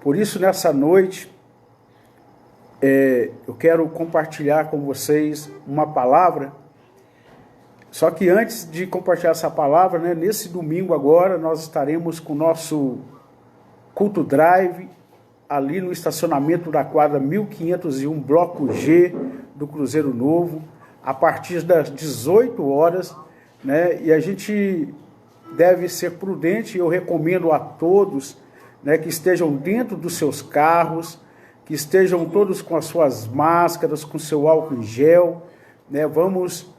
Por isso, nessa noite, eu quero compartilhar com vocês uma palavra. Só que antes de compartilhar essa palavra, nesse domingo agora, nós estaremos com o nosso culto drive ali no estacionamento da quadra 1501, bloco G do Cruzeiro Novo, a partir das 18 horas, e a gente deve ser prudente. Eu recomendo a todos que estejam dentro dos seus carros, que estejam todos com as suas máscaras, com seu álcool em gel, Vamos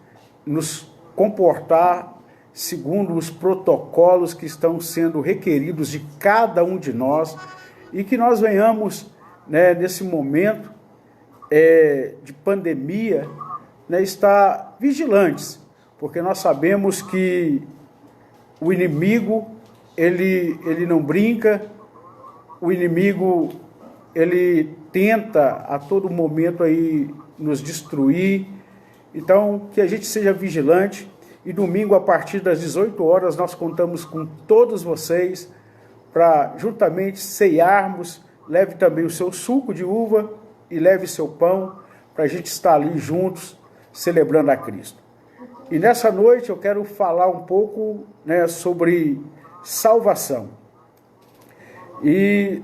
nos comportar segundo os protocolos que estão sendo requeridos de cada um de nós, e que nós venhamos, nesse momento de pandemia, estar vigilantes, porque nós sabemos que o inimigo, ele não brinca. O inimigo, ele tenta a todo momento aí nos destruir. Então, que a gente seja vigilante. E domingo, a partir das 18 horas, nós contamos com todos vocês para juntamente ceiarmos. Leve também o seu suco de uva e leve seu pão, para a gente estar ali juntos, celebrando a Cristo. E nessa noite eu quero falar um pouco sobre salvação. E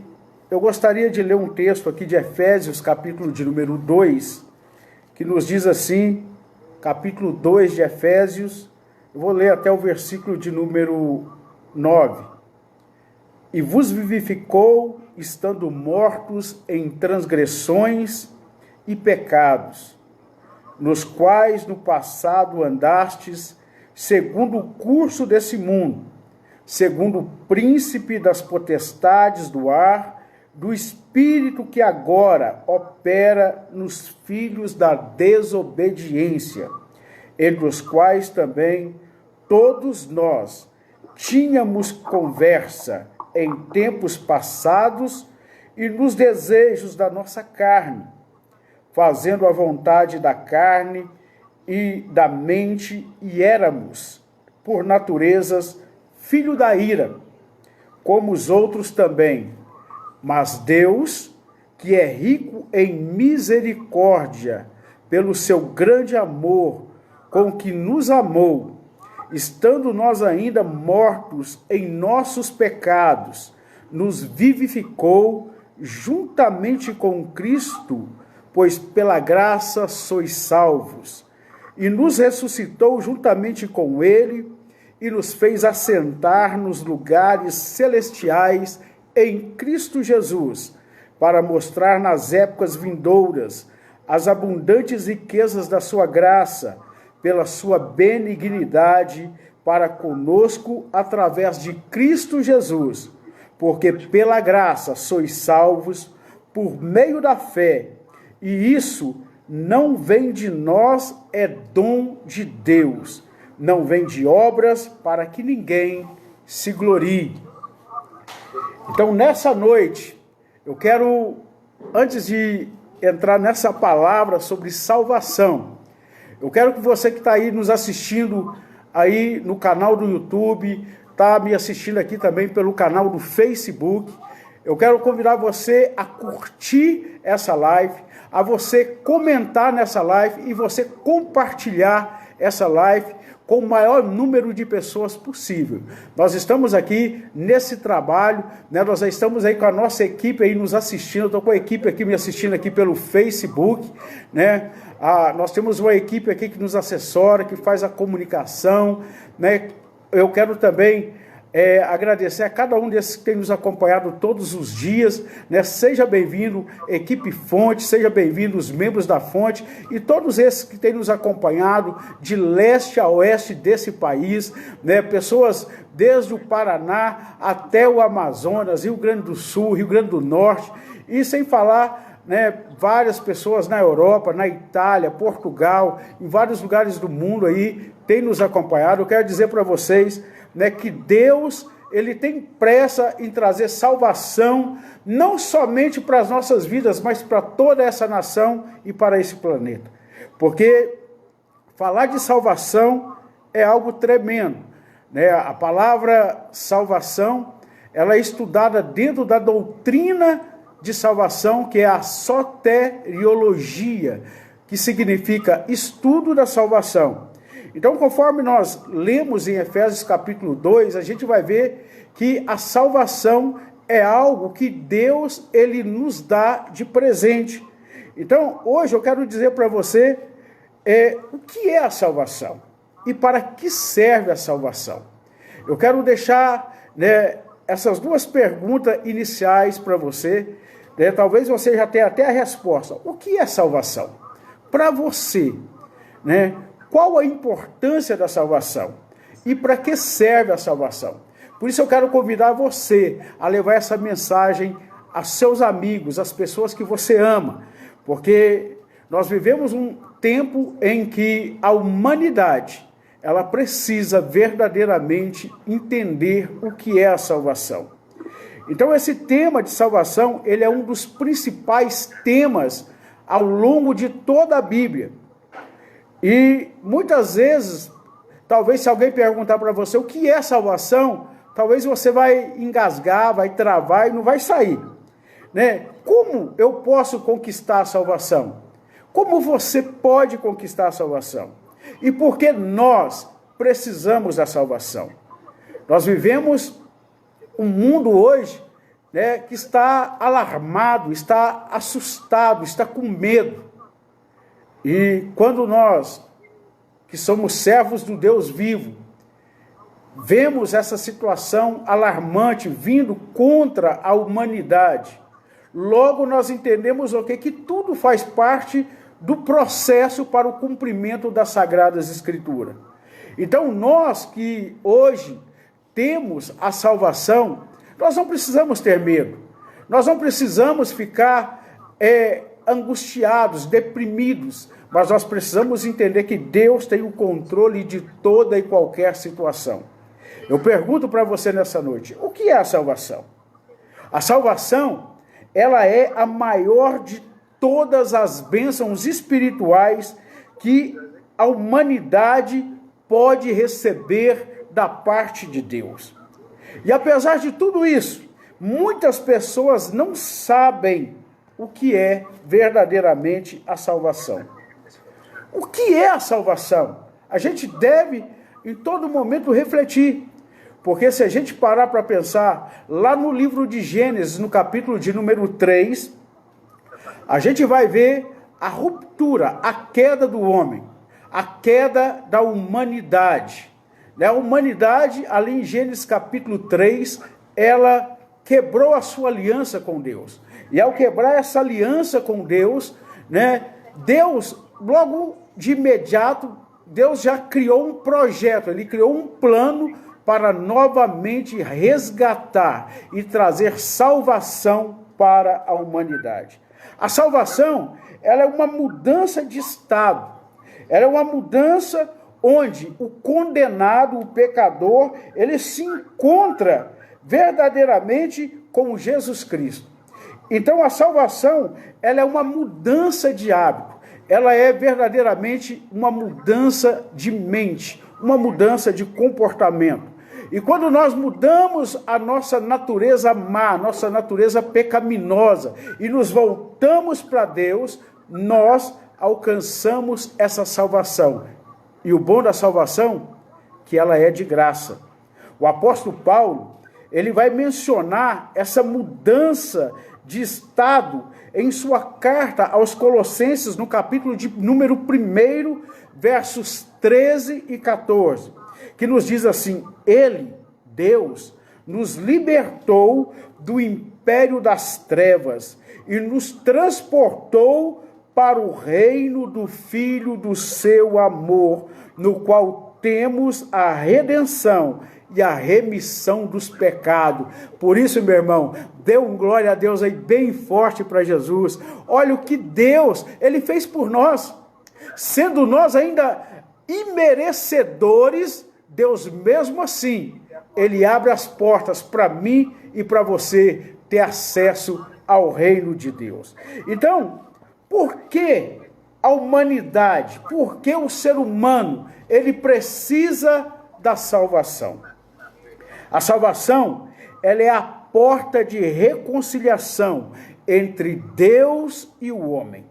eu gostaria de ler um texto aqui de Efésios, capítulo de número 2, que nos diz assim, capítulo 2 de Efésios, eu vou ler até o versículo de número 9. E vos vivificou, estando mortos em transgressões e pecados, nos quais no passado andastes, segundo o curso desse mundo, segundo o príncipe das potestades do ar, do espírito que agora opera nos filhos da desobediência, entre os quais também todos nós tínhamos conversa em tempos passados e nos desejos da nossa carne, fazendo a vontade da carne e da mente, e éramos, por naturezas, filho da ira, como os outros também. Mas Deus, que é rico em misericórdia, pelo seu grande amor com que nos amou, estando nós ainda mortos em nossos pecados, nos vivificou juntamente com Cristo, pois pela graça sois salvos, e nos ressuscitou juntamente com Ele, e nos fez assentar nos lugares celestiais em Cristo Jesus, para mostrar nas épocas vindouras as abundantes riquezas da sua graça, pela sua benignidade para conosco através de Cristo Jesus, porque pela graça sois salvos por meio da fé, e isso não vem de nós, é dom de Deus. Não vem de obras, para que ninguém se glorie. Então, nessa noite, eu quero, antes de entrar nessa palavra sobre salvação, eu quero que você que está aí nos assistindo aí no canal do YouTube, está me assistindo aqui também pelo canal do Facebook, eu quero convidar você a curtir essa live, a você comentar nessa live e você compartilhar essa live com o maior número de pessoas possível. Nós estamos aqui nesse trabalho, nós estamos aí com a nossa equipe aí nos assistindo, estou com a equipe aqui me assistindo aqui pelo Facebook, nós temos uma equipe aqui que nos assessora, que faz a comunicação, Eu quero também agradecer a cada um desses que tem nos acompanhado todos os dias, Seja bem-vindo, equipe Fonte, seja bem-vindo os membros da Fonte e todos esses que têm nos acompanhado de leste a oeste desse país, Pessoas desde o Paraná até o Amazonas, Rio Grande do Sul, Rio Grande do Norte, e sem falar várias pessoas na Europa, na Itália, Portugal, em vários lugares do mundo aí, têm nos acompanhado. Eu quero dizer para vocês que Deus, Ele tem pressa em trazer salvação, não somente para as nossas vidas, mas para toda essa nação e para esse planeta. Porque falar de salvação é algo tremendo, A palavra salvação, ela é estudada dentro da doutrina de salvação, que é a soteriologia, que significa estudo da salvação. Então, conforme nós lemos em Efésios capítulo 2, a gente vai ver que a salvação é algo que Deus, ele nos dá de presente. Então, hoje eu quero dizer para você o que é a salvação e para que serve a salvação. Eu quero deixar, essas duas perguntas iniciais para você. Talvez você já tenha até a resposta. O que é salvação? Para você, qual a importância da salvação? E para que serve a salvação? Por isso eu quero convidar você a levar essa mensagem a seus amigos, às pessoas que você ama, porque nós vivemos um tempo em que a humanidade, ela precisa verdadeiramente entender o que é a salvação. Então esse tema de salvação, ele é um dos principais temas ao longo de toda a Bíblia. E muitas vezes, talvez se alguém perguntar para você o que é salvação, talvez você vai engasgar, vai travar e não vai sair. Como eu posso conquistar a salvação? Como você pode conquistar a salvação? E por que nós precisamos da salvação? Nós vivemos um mundo hoje, que está alarmado, está assustado, está com medo. E quando nós, que somos servos do Deus vivo, vemos essa situação alarmante vindo contra a humanidade, logo nós entendemos que tudo faz parte do processo para o cumprimento das Sagradas Escrituras. Então nós que hoje temos a salvação, nós não precisamos ter medo, nós não precisamos ficar angustiados, deprimidos, mas nós precisamos entender que Deus tem o controle de toda e qualquer situação. Eu pergunto para você nessa noite, o que é a salvação? A salvação, ela é a maior de todas as bênçãos espirituais que a humanidade pode receber da parte de Deus. E apesar de tudo isso, muitas pessoas não sabem o que é verdadeiramente a salvação. O que é a salvação? A gente deve, em todo momento, refletir. Porque se a gente parar para pensar, lá no livro de Gênesis, no capítulo de número 3, a gente vai ver a ruptura, a queda do homem, a queda da humanidade. A humanidade, ali em Gênesis capítulo 3, ela quebrou a sua aliança com Deus. E ao quebrar essa aliança com Deus, Deus, logo de imediato, Deus já criou um projeto, ele criou um plano para novamente resgatar e trazer salvação para a humanidade. A salvação, ela é uma mudança de estado, ela é uma mudança onde o condenado, o pecador, ele se encontra verdadeiramente com Jesus Cristo. Então a salvação, ela é uma mudança de hábito, ela é verdadeiramente uma mudança de mente, uma mudança de comportamento. E quando nós mudamos a nossa natureza má, nossa natureza pecaminosa, e nos voltamos para Deus, nós alcançamos essa salvação. E o bom da salvação, que ela é de graça. O apóstolo Paulo, ele vai mencionar essa mudança de estado em sua carta aos Colossenses, no capítulo de número 1, versos 13 e 14, que nos diz assim: Ele, Deus, nos libertou do império das trevas e nos transportou para o reino do Filho do seu amor, no qual temos a redenção e a remissão dos pecados. Por isso, meu irmão, dê um glória a Deus aí bem forte para Jesus. Olha o que Deus, ele fez por nós. Sendo nós ainda imerecedores, Deus mesmo assim, ele abre as portas para mim e para você ter acesso ao reino de Deus. Então, por que a humanidade, por que o ser humano, ele precisa da salvação? A salvação, ela é a porta de reconciliação entre Deus e o homem.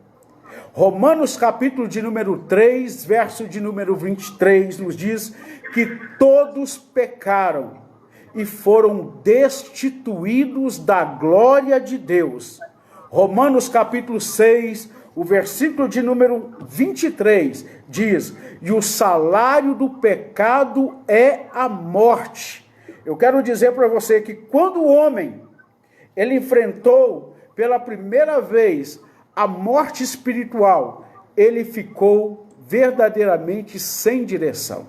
Romanos capítulo de número 3, verso de número 23, nos diz que todos pecaram e foram destituídos da glória de Deus. Romanos capítulo 6, o versículo de número 23 diz: e o salário do pecado é a morte. Eu quero dizer para você que quando o homem, ele enfrentou pela primeira vez a morte espiritual, ele ficou verdadeiramente sem direção.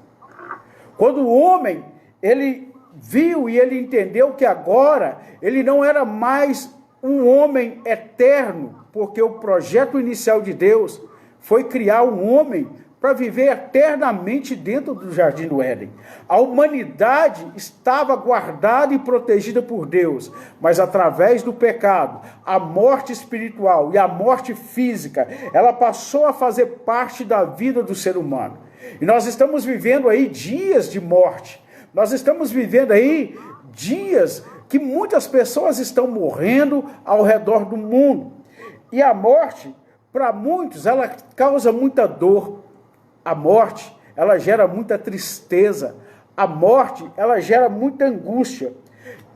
Quando o homem, ele viu e ele entendeu que agora ele não era mais um homem eterno, porque o projeto inicial de Deus foi criar um homem para viver eternamente dentro do Jardim do Éden. A humanidade estava guardada e protegida por Deus, mas através do pecado, a morte espiritual e a morte física, ela passou a fazer parte da vida do ser humano. E nós estamos vivendo aí dias de morte. Nós estamos vivendo aí dias que muitas pessoas estão morrendo ao redor do mundo. E a morte, para muitos, ela causa muita dor. A morte, ela gera muita tristeza. A morte, ela gera muita angústia.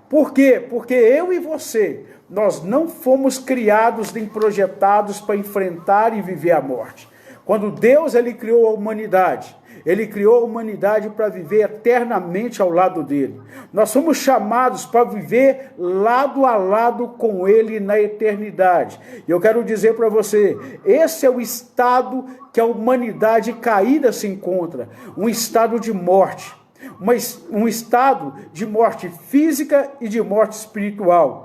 Por quê? Porque eu e você, nós não fomos criados nem projetados para enfrentar e viver a morte. Quando Deus, ele criou a humanidade, ele criou a humanidade para viver eternamente ao lado dele. Nós somos chamados para viver lado a lado com ele na eternidade. E eu quero dizer para você, esse é o estado que a humanidade caída se encontra, um estado de morte, um estado de morte física e de morte espiritual.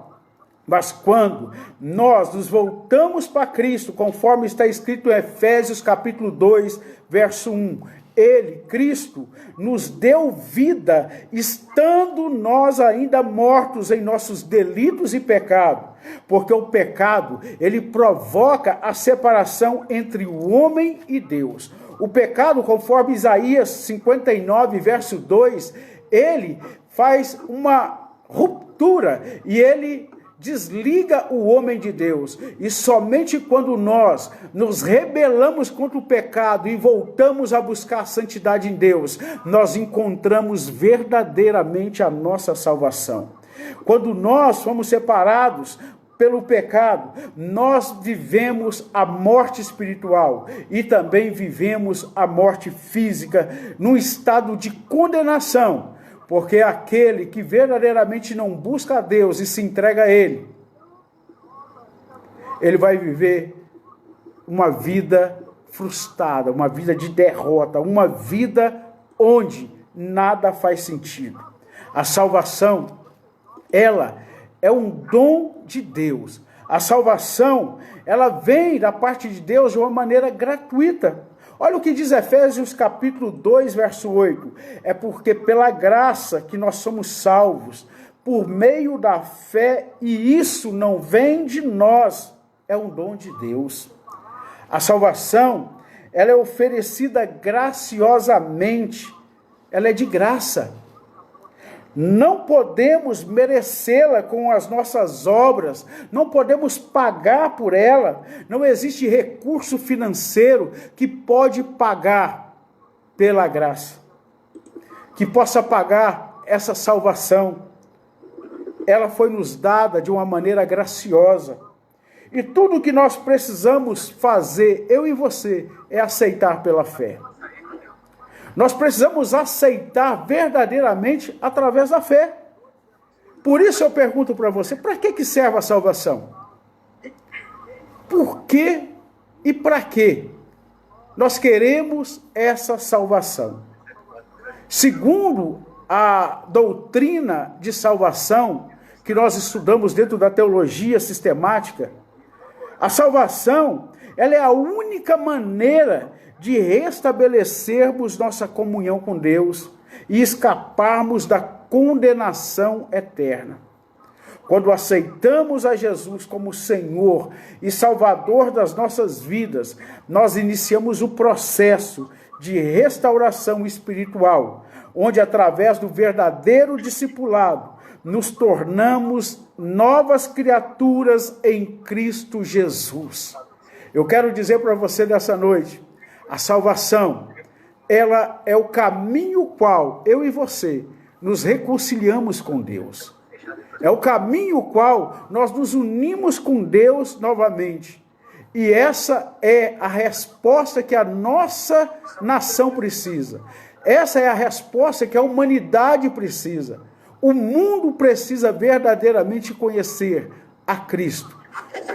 Mas quando nós nos voltamos para Cristo, conforme está escrito em Efésios capítulo 2, verso 1, Ele, Cristo, nos deu vida, estando nós ainda mortos em nossos delitos e pecado. Porque o pecado, ele provoca a separação entre o homem e Deus. O pecado, conforme Isaías 59, verso 2, ele faz uma ruptura e ele desliga o homem de Deus, e somente quando nós nos rebelamos contra o pecado e voltamos a buscar a santidade em Deus, nós encontramos verdadeiramente a nossa salvação. Quando nós fomos separados pelo pecado, nós vivemos a morte espiritual e também vivemos a morte física num estado de condenação. Porque aquele que verdadeiramente não busca a Deus e se entrega a Ele, ele vai viver uma vida frustrada, uma vida de derrota, uma vida onde nada faz sentido. A salvação, ela é um dom de Deus. A salvação, ela vem da parte de Deus de uma maneira gratuita. Olha o que diz Efésios capítulo 2, verso 8. É porque pela graça que nós somos salvos, por meio da fé, e isso não vem de nós, é um dom de Deus. A salvação, ela é oferecida graciosamente, ela é de graça. Não podemos merecê-la com as nossas obras, não podemos pagar por ela, não existe recurso financeiro que pode pagar pela graça, que possa pagar essa salvação. Ela foi nos dada de uma maneira graciosa, e tudo o que nós precisamos fazer, eu e você, é aceitar pela fé. Nós precisamos aceitar verdadeiramente através da fé. Por isso eu pergunto para você, para que serve a salvação? Por que e para que nós queremos essa salvação? Segundo a doutrina de salvação que nós estudamos dentro da teologia sistemática, a salvação, ela é a única maneira de restabelecermos nossa comunhão com Deus e escaparmos da condenação eterna. Quando aceitamos a Jesus como Senhor e Salvador das nossas vidas, nós iniciamos o processo de restauração espiritual, onde através do verdadeiro discipulado, nos tornamos novas criaturas em Cristo Jesus. Eu quero dizer para você nessa noite, a salvação, ela é o caminho qual eu e você nos reconciliamos com Deus. É o caminho qual nós nos unimos com Deus novamente. E essa é a resposta que a nossa nação precisa. Essa é a resposta que a humanidade precisa. O mundo precisa verdadeiramente conhecer a Cristo.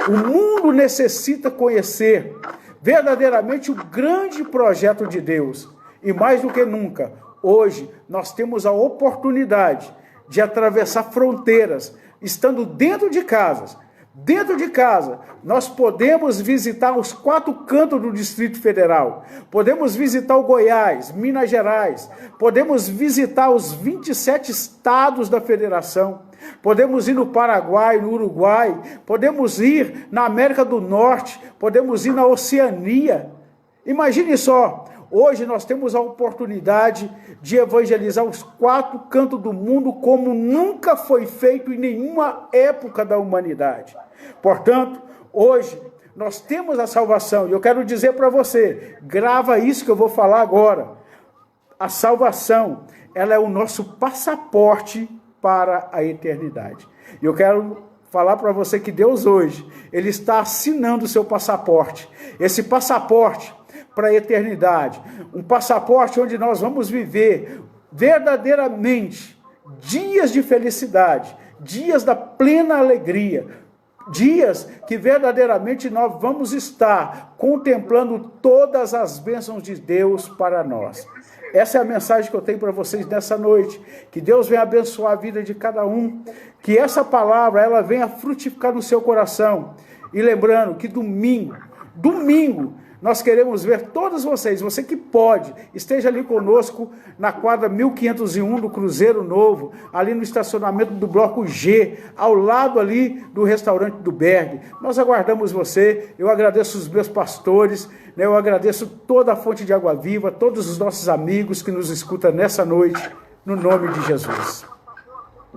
O mundo necessita conhecer verdadeiramente o grande projeto de Deus. E mais do que nunca, hoje nós temos a oportunidade de atravessar fronteiras, estando dentro de casas. Dentro de casa, nós podemos visitar os 4 cantos do Distrito Federal, podemos visitar o Goiás, Minas Gerais, podemos visitar os 27 estados da federação, podemos ir no Paraguai, no Uruguai, podemos ir na América do Norte, podemos ir na Oceania. Imagine só, hoje nós temos a oportunidade de evangelizar os 4 cantos do mundo como nunca foi feito em nenhuma época da humanidade. Portanto, hoje nós temos a salvação, e eu quero dizer para você, grava isso que eu vou falar agora. A salvação, ela é o nosso passaporte para a eternidade. E eu quero falar para você que Deus hoje, Ele está assinando o seu passaporte. Esse passaporte para a eternidade, um passaporte onde nós vamos viver verdadeiramente dias de felicidade, dias da plena alegria, dias que verdadeiramente nós vamos estar contemplando todas as bênçãos de Deus para nós. Essa é a mensagem que eu tenho para vocês nessa noite. Que Deus venha abençoar a vida de cada um. Que essa palavra ela venha frutificar no seu coração. E lembrando que domingo, nós queremos ver todos vocês, você que pode, esteja ali conosco na quadra 1501 do Cruzeiro Novo, ali no estacionamento do Bloco G, ao lado ali do restaurante do Berg. Nós aguardamos você, eu agradeço os meus pastores, né, eu agradeço toda a Fonte de Água Viva, todos os nossos amigos que nos escutam nessa noite, no nome de Jesus.